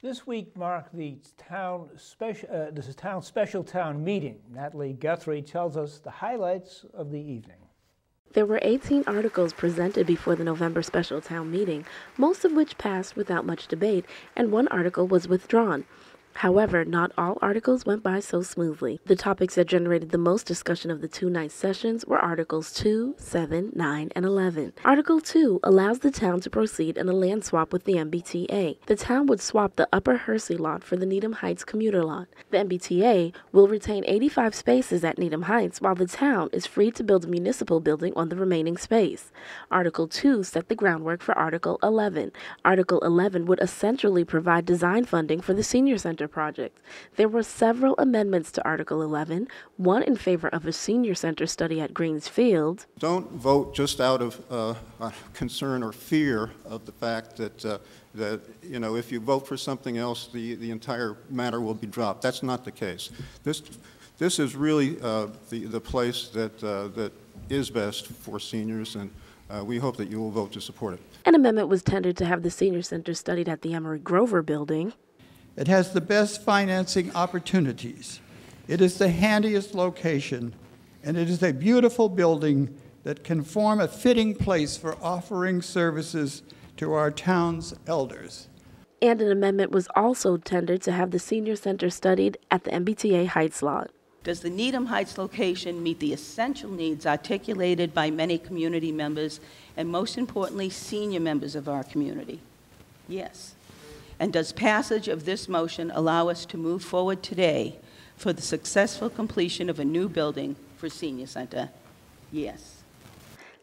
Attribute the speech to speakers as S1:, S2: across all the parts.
S1: This week marked the town special town meeting. Natalie Guthrie tells us the highlights of the evening.
S2: There were 18 articles presented before the November special town meeting, most of which passed without much debate, and one article was withdrawn. However, not all articles went by so smoothly. The topics that generated the most discussion of the two-night sessions were Articles 2, 7, 9, and 11. Article 2 allows the town to proceed in a land swap with the MBTA. The town would swap the Upper Hersey lot for the Needham Heights commuter lot. The MBTA will retain 85 spaces at Needham Heights, while the town is free to build a municipal building on the remaining space. Article 2 set the groundwork for Article 11. Article 11 would essentially provide design funding for the senior center project. There were several amendments to Article 11, one in favor of a senior center study at Greens Field.
S3: Don't vote just out of concern or fear of the fact that if you vote for something else, the entire matter will be dropped. That's not the case. This is really the place that is best for seniors, and we hope that you will vote to support it.
S2: An amendment was tendered to have the senior center studied at the Emory Grover building.
S4: It has the best financing opportunities. It is the handiest location, and it is a beautiful building that can form a fitting place for offering services to our town's elders.
S2: And an amendment was also tendered to have the senior center studied at the MBTA Heights lot.
S5: Does the Needham Heights location meet the essential needs articulated by many community members and, most importantly, senior members of our community? Yes. And does passage of this motion allow us to move forward today for the successful completion of a new building for Senior Center? Yes.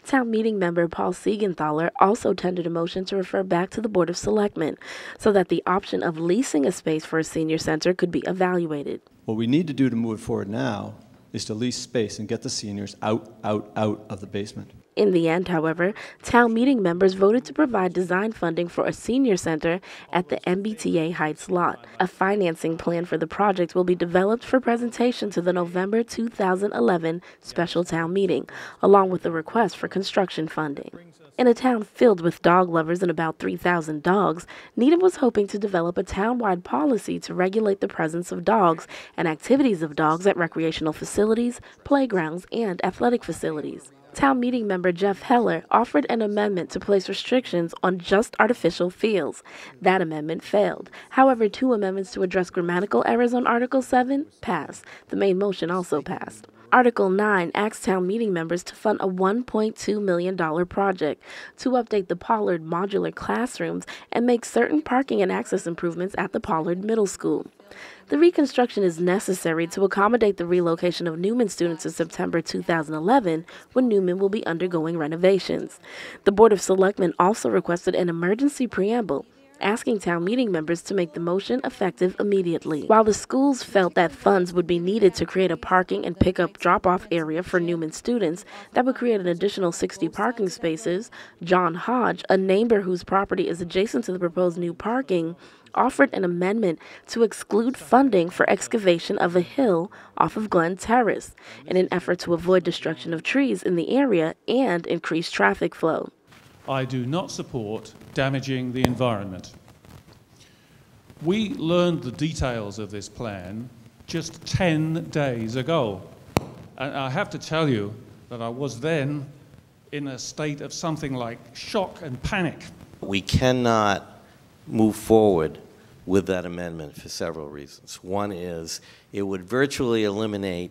S2: Town meeting member Paul Siegenthaler also tendered a motion to refer back to the Board of Selectmen so that the option of leasing a space for a senior center could be evaluated.
S6: What we need to do to move it forward now is to lease space and get the seniors out of the basement.
S2: In the end, however, town meeting members voted to provide design funding for a senior center at the MBTA Heights lot. A financing plan for the project will be developed for presentation to the November 2011 special town meeting, along with a request for construction funding. In a town filled with dog lovers and about 3,000 dogs, Needham was hoping to develop a town-wide policy to regulate the presence of dogs and activities of dogs at recreational facilities, playgrounds, and athletic facilities. Town meeting member Jeff Heller offered an amendment to place restrictions on just artificial fields. That amendment failed. However, two amendments to address grammatical errors on Article 7 passed. The main motion also passed. Article 9 asks town meeting members to fund a $1.2 million project to update the Pollard modular classrooms and make certain parking and access improvements at the Pollard Middle School. The reconstruction is necessary to accommodate the relocation of Newman students in September 2011, when Newman will be undergoing renovations. The Board of Selectmen also requested an emergency preamble, asking town meeting members to make the motion effective immediately. While the schools felt that funds would be needed to create a parking and pickup drop-off area for Newman students that would create an additional 60 parking spaces, John Hodge, a neighbor whose property is adjacent to the proposed new parking, offered an amendment to exclude funding for excavation of a hill off of Glen Terrace in an effort to avoid destruction of trees in the area and increase traffic flow.
S7: I do not support damaging the environment. We learned the details of this plan just 10 days ago. And I have to tell you that I was then in a state of something like shock and panic.
S8: We cannot move forward with that amendment for several reasons. One is it would virtually eliminate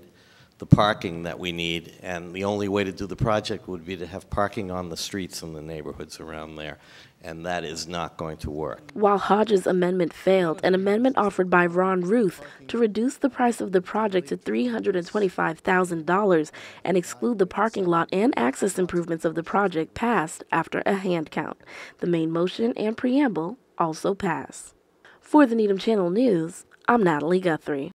S8: the parking that we need, and the only way to do the project would be to have parking on the streets in the neighborhoods around there, and that is not going to work.
S2: While Hodges' amendment failed, an amendment offered by Ron Ruth to reduce the price of the project to $325,000 and exclude the parking lot and access improvements of the project passed after a hand count. The main motion and preamble also passed. For the Needham Channel News, I'm Natalie Guthrie.